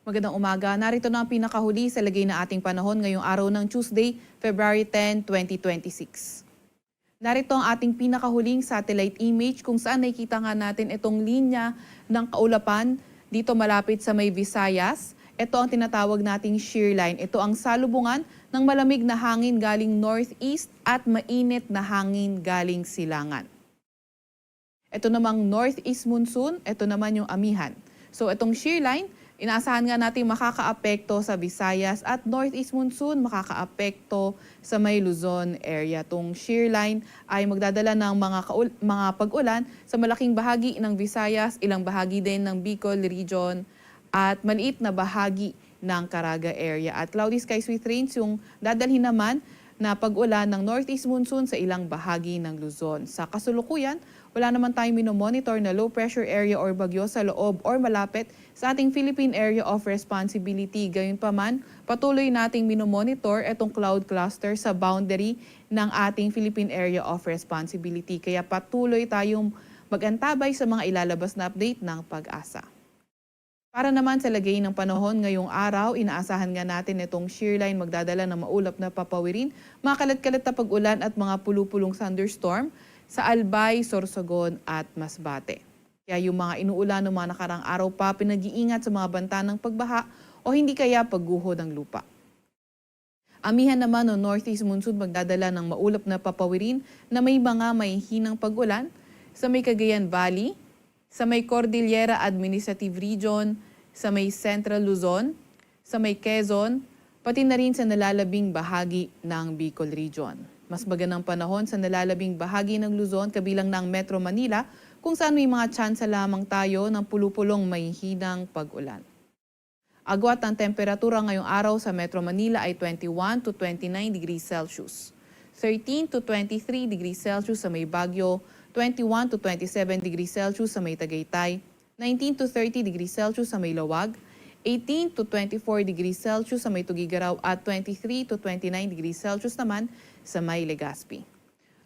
Magandang umaga. Narito na ang pinakahuli sa lagay na ating panahon ngayong araw ng Tuesday, February 10, 2026. Narito ang ating pinakahuling satellite image kung saan nakikita nga natin itong linya ng kaulapan dito malapit sa may Visayas. Ito ang tinatawag nating shear line. Ito ang salubungan ng malamig na hangin galing northeast at mainit na hangin galing silangan. Ito namang northeast monsoon, ito naman yung amihan. So itong shear line, inaasahan nga natin makakaapekto sa Visayas at northeast monsoon makakaapekto sa may Luzon area. Itong shear line ay magdadala ng mga pag-ulan sa malaking bahagi ng Visayas, ilang bahagi din ng Bicol region at maliit na bahagi ng Caraga area. At cloudy skies with rains yung dadalhin naman na pag-ulan ng northeast monsoon sa ilang bahagi ng Luzon. Sa kasulukuyan, wala naman tayong minomonitor na low pressure area or bagyo sa loob or malapit sa ating Philippine Area of Responsibility. Gayunpaman, patuloy nating minomonitor itong cloud cluster sa boundary ng ating Philippine Area of Responsibility. Kaya patuloy tayong mag-antabay sa mga ilalabas na update ng Pag-asa. Para naman sa lagay ng panahon ngayong araw, inaasahan nga natin itong shear line magdadala ng maulap na papawirin, mga kalat-kalat na pag-ulan at mga pulupulong thunderstorm sa Albay, Sorsogon at Masbate. Kaya yung mga inuulan ng mga nakarang araw pa, pinag-iingat sa mga banta ng pagbaha o hindi kaya pagguho ng lupa. Amihan naman o northeast monsoon magdadala ng maulap na papawirin na may mga mahihinang pag-ulan sa may Cagayan Valley, sa may Cordillera Administrative Region, sa may Central Luzon, sa may Quezon, pati na rin sa nalalabing bahagi ng Bicol Region. Mas magandang panahon sa nalalabing bahagi ng Luzon kabilang ng Metro Manila kung saan may mga tsansa lamang tayo ng pulupulong may hinang pag-ulan. Agwat ng temperatura ngayong araw sa Metro Manila ay 21 to 29 degrees Celsius, 13 to 23 degrees Celsius sa may Baguio, 21 to 27 degrees Celsius sa may Tagaytay, 19 to 30 degrees Celsius sa may Lawag, 18 to 24 degrees Celsius sa may Tugigaraw at 23 to 29 degrees Celsius naman sa may Legazpi.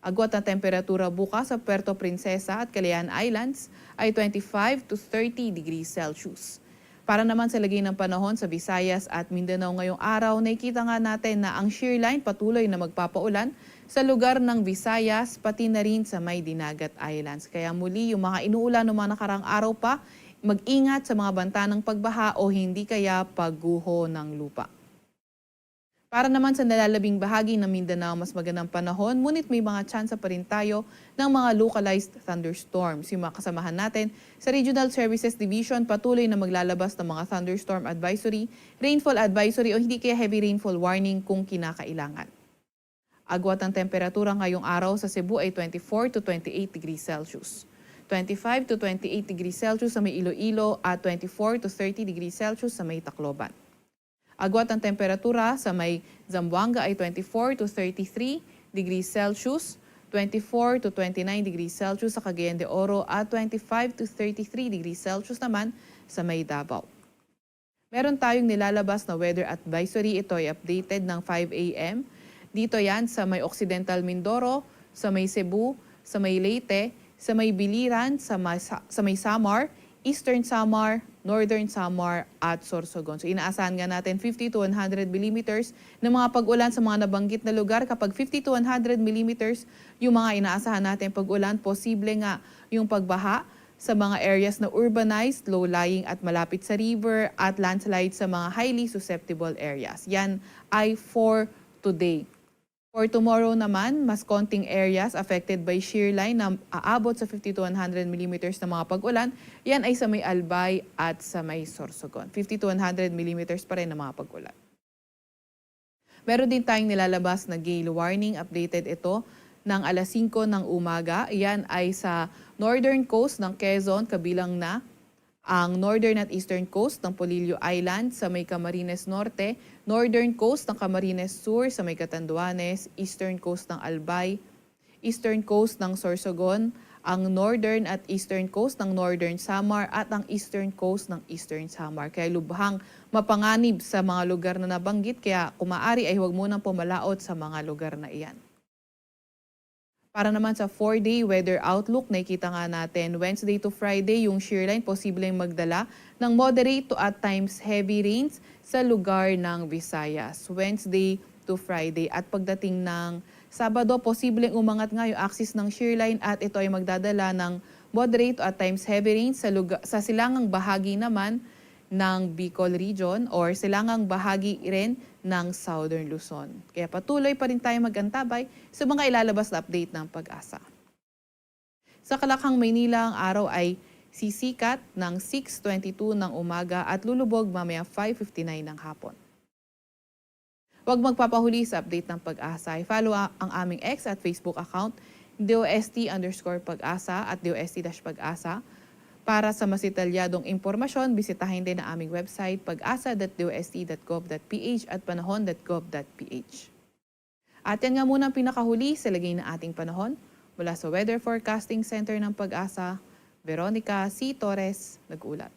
Agwat ang temperatura bukas sa Puerto Princesa at Calayan Islands ay 25 to 30 degrees Celsius. Para naman sa lagay ng panahon sa Visayas at Mindanao ngayong araw, nakikita nga natin na ang shear line patuloy na magpapaulan sa lugar ng Visayas pati na rin sa may Dinagat Islands. Kaya muli yung mga inuulan ng mga nakarang araw pa, mag-ingat sa mga banta ng pagbaha o hindi kaya pagguho ng lupa. Para naman sa nalalabing bahagi ng Mindanao, mas magandang panahon, ngunit may mga tsansa pa rin tayo ng mga localized thunderstorms. Yung mga kasamahan natin sa Regional Services Division patuloy na maglalabas ng mga thunderstorm advisory, rainfall advisory o hindi kaya heavy rainfall warning kung kinakailangan. Agwat ang temperatura ngayong araw sa Cebu ay 24 to 28 degrees Celsius, 25 to 28 degrees Celsius sa may Iloilo at 24 to 30 degrees Celsius sa may Tacloban. Agwat ang temperatura sa may Zamboanga ay 24 to 33 degrees Celsius, 24 to 29 degrees Celsius sa Cagayan de Oro at 25 to 33 degrees Celsius naman sa may Davao. Meron tayong nilalabas na weather advisory. Ito ay updated ng 5 a.m. Dito yan sa may Occidental Mindoro, sa may Cebu, sa may Leyte, sa may Biliran, sa may Samar, Eastern Samar, Northern Samar at Sorsogon. So inaasahan nga natin 50 to 100 millimeters ng mga pag-ulan sa mga nabanggit na lugar. Kapag 50 to 100 millimeters yung mga inaasahan natin pag-ulan, posible nga yung pagbaha sa mga areas na urbanized, low-lying at malapit sa river at landslide sa mga highly susceptible areas. Yan ay for today. For tomorrow naman, mas konting areas affected by shear line na aabot sa 50 to 100 millimeters na mga pag-ulan. Yan ay sa may Albay at sa may Sorsogon. 50 to 100 millimeters pa rin na mga pag-ulan. Meron din tayong nilalabas na gale warning. Updated ito ng alas 5 ng umaga. Yan ay sa northern coast ng Quezon, kabilang na ang northern at eastern coast ng Polillo Island sa may Camarines Norte, northern coast ng Camarines Sur sa may Catanduanes, eastern coast ng Albay, eastern coast ng Sorsogon, ang northern at eastern coast ng Northern Samar at ang eastern coast ng Eastern Samar. Kaya lubhang mapanganib sa mga lugar na nabanggit, kaya kung maaari ay huwag munang pumalaot sa mga lugar na iyan. Para naman sa 4-day weather outlook, nakikita nga natin Wednesday to Friday, yung shear line posibleng magdala ng moderate to at times heavy rains sa lugar ng Visayas. Wednesday to Friday. At pagdating ng Sabado, posibleng umangat nga yung axis ng shear line at ito ay magdadala ng moderate to at times heavy rains sa silangang bahagi naman ng Bicol region or silangang bahagi rin ng Southern Luzon. Kaya patuloy pa rin tayo mag-antabay sa mga ilalabas na update ng Pag-asa. Sa Kalakhang, Maynila, ang araw ay sisikat ng 6:22 ng umaga at lulubog mamaya 5:59 ng hapon. Huwag magpapahuli sa update ng Pag-asa. I-follow ang aming X at Facebook account, DOST_Pag-asa at DOST-Pag-asa. Para sa mas detalyadong impormasyon, bisitahin din ang aming website pag-asa.dost.gov.ph at panahon.gov.ph. At yan nga muna ang pinakahuli sa lagay ng ating panahon. Mula sa Weather Forecasting Center ng Pag-asa, Veronica C. Torres, nag-ulat.